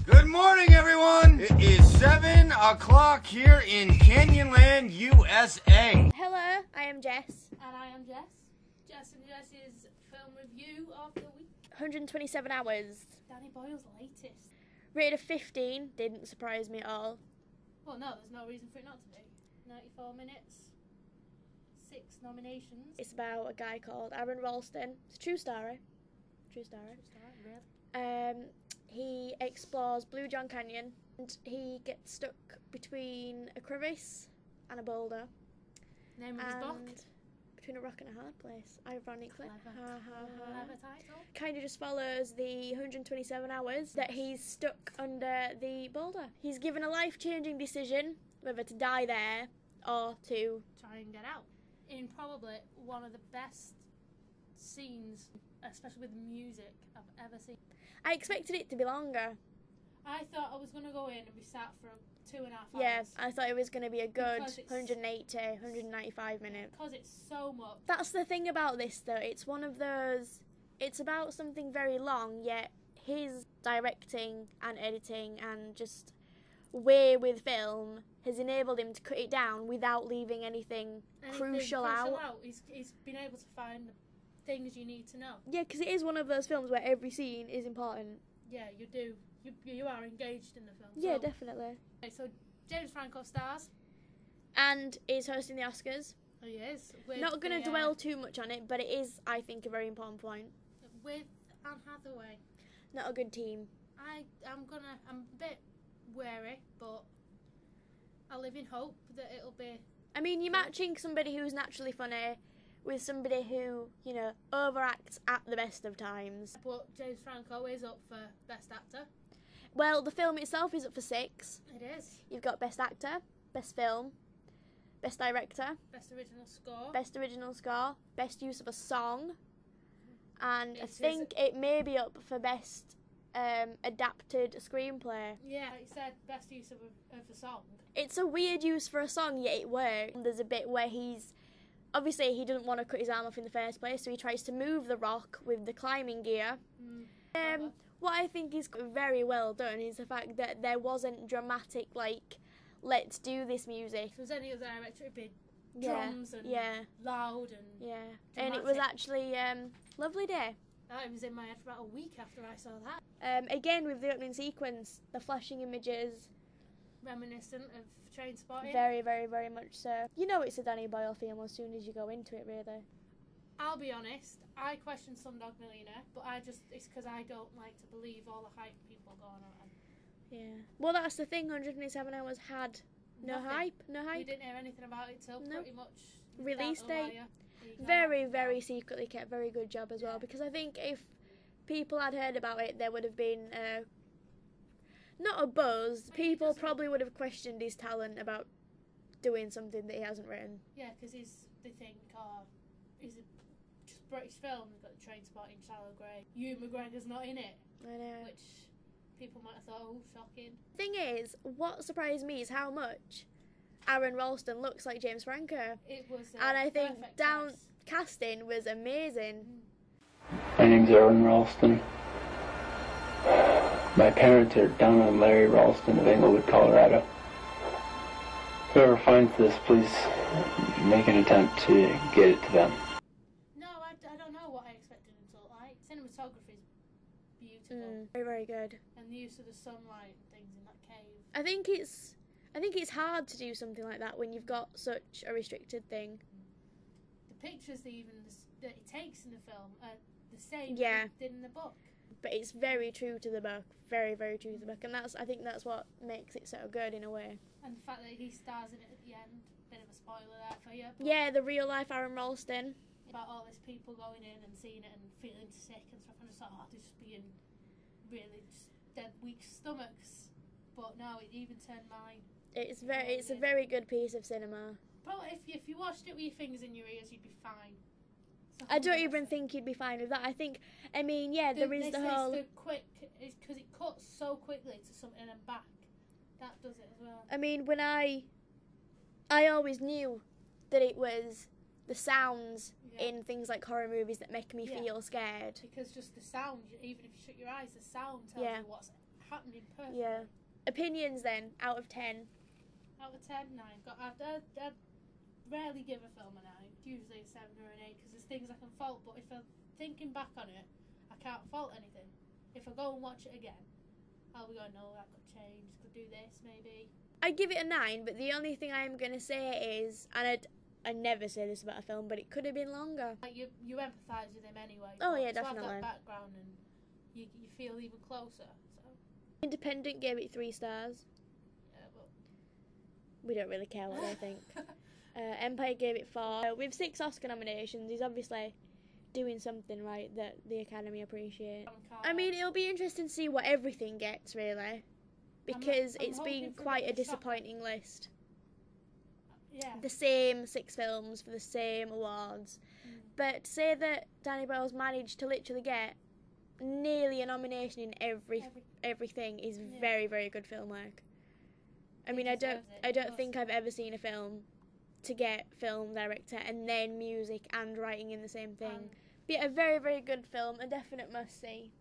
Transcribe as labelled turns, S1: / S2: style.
S1: Good morning, everyone. It is 7 o'clock here in Canyonland, USA.
S2: Hello, I am Jess.
S3: And I am Jess. Jess and Jess's film review of the week.
S2: 127 hours.
S3: Danny Boyle's latest.
S2: Rated of 15, didn't surprise me at all.
S3: Well, no, there's no reason for it not to be. 94 minutes, 6 nominations.
S2: It's about a guy called Aaron Ralston. It's a true story. True story.
S3: Really?
S2: He explores Blue John Canyon and he gets stuck between a crevice and a boulder.
S3: Name of his book?
S2: Between a rock and a hard place, ironically.
S3: Clever title.
S2: Kind of just follows the 127 hours that he's stuck under the boulder. He's given a life-changing decision whether to die there or to
S3: try and get out. In probably one of the best scenes, especially with music, I've ever seen.
S2: I expected it to be longer.
S3: I thought I was going to go in and be sat for 2.5 hours.
S2: Yeah, I thought it was going to be a good 180, 195 minutes.
S3: Because it's so much.
S2: That's the thing about this, though. It's one of those... It's about something very long, yet his directing and editing and just way with film has enabled him to cut it down without leaving anything crucial out.
S3: He's been able to find the things you need to know.
S2: Yeah, because it is one of those films where every scene is important.
S3: Yeah, you do. You are engaged in the film.
S2: Yeah, definitely.
S3: Okay, so James Franco stars.
S2: And is hosting the Oscars.
S3: Oh, he is.
S2: Not going to dwell too much on it, but it is, I think, a very important point.
S3: With Anne Hathaway.
S2: Not a good team.
S3: I'm a bit wary, but I live in hope that it'll be...
S2: I mean, you're matching somebody who's naturally funny with somebody who, you know, overacts at the best of times.
S3: But James Franco is up for Best Actor.
S2: Well, the film itself is up for 6.
S3: It is.
S2: You've got Best Actor, Best Film, Best Director,
S3: Best Original Score,
S2: Best Original Score, Best Use of a Song, and I think it may be up for Best Adapted Screenplay.
S3: Yeah, like you said, Best Use of a Song.
S2: It's a weird use for a song, yet it works. There's a bit where obviously he doesn't want to cut his arm off in the first place, so he tries to move the rock with the climbing gear. What I think is very well done is the fact that there wasn't dramatic, like, let's do this music.
S3: If there was any other director, it'd be drums and loud and dramatic.
S2: And it was actually lovely day.
S3: That was in my head for about a week after I saw that.
S2: Again, with the opening sequence, the flashing images.
S3: Reminiscent of Trainspotting.
S2: Very, very, very much so. You know it's a Danny Boyle film as soon as you go into it, really.
S3: I'll be honest, I questioned Slumdog Millionaire, but it's because I don't like to believe all the hype people going on.
S2: Yeah. Well, that's the thing, 127 Hours had no hype. We
S3: didn't hear anything about it till pretty much
S2: release date. Very, very secretly kept, very good job as well, because I think if people had heard about it, there would have been not a buzz. People probably would have questioned his talent about doing something that he hasn't written.
S3: Yeah, because they think, is it just British film? We've got the Trainspotting, Shallow Grey. Ewan McGregor's not in it.
S2: I know.
S3: Which people might have thought, oh, shocking.
S2: Thing is, what surprised me is how much Aaron Ralston looks like James Franco.
S3: It was
S2: and I think casting was amazing.
S4: My name's Aaron Ralston. My parents are Donna and Larry Ralston of Englewood, Colorado. Whoever finds this, please make an attempt to get it to them.
S3: No, I don't know what I expected him to look like. Cinematography is beautiful.
S2: Very, very good.
S3: And the use of the sunlight and things in that cave.
S2: I think it's hard to do something like that when you've got such a restricted thing.
S3: The pictures that he takes in the film are the same
S2: that
S3: he did in the book.
S2: But it's very true to the book, very, very true to the book, and I think that's what makes it so good in a way.
S3: And the fact that he stars in it at the end, bit of a spoiler there for you.
S2: Yeah, the real life Aaron Ralston.
S3: About all these people going in and seeing it and feeling sick and stuff, and just thought, they're just being really just dead weak stomachs. But no, it even turned mine.
S2: It's a very good piece of cinema.
S3: Probably if you watched it with your fingers in your ears, you'd be fine.
S2: I don't even think you'd be fine with that. there is the whole...
S3: The quick, because it cuts so quickly to something and back. That does it as well.
S2: I mean, when I always knew that it was the sounds in things like horror movies that make me feel scared.
S3: Because just the sound, even if you shut your eyes, the sound tells you what's happening perfectly.
S2: Yeah. Opinions then, out of 10.
S3: Out of 10, 9. I'd rarely give a film a 9. Usually a 7 or an 8 because there's things I can fault. But if I'm thinking back on it, I can't fault anything. If I go and watch it again, I'll be going, no, that could change, could do this maybe.
S2: I'd give it a 9, but the only thing I'm going to say is, and I never say this about a film, but it could have been longer.
S3: Like you empathise with him anyway.
S2: Oh, yeah,
S3: to have
S2: definitely.
S3: that background and you feel even closer. So
S2: Independent gave it 3 stars.
S3: yeah, but
S2: We don't really care what they think. Empire gave it 4. With 6 Oscar nominations, he's obviously doing something right that the Academy appreciate. I mean, it'll be interesting to see what everything gets, really, because
S3: I'm
S2: it's
S3: hoping
S2: been
S3: for
S2: quite a
S3: bit of a shock.
S2: disappointing list.
S3: Yeah.
S2: The same 6 films for the same awards. But to say that Danny Boyle's managed to literally get nearly a nomination in everything is very, very good film work. I mean, I don't think I've ever seen a film to get film director and then music and writing in the same thing. But yeah, a very, very good film, a definite must see.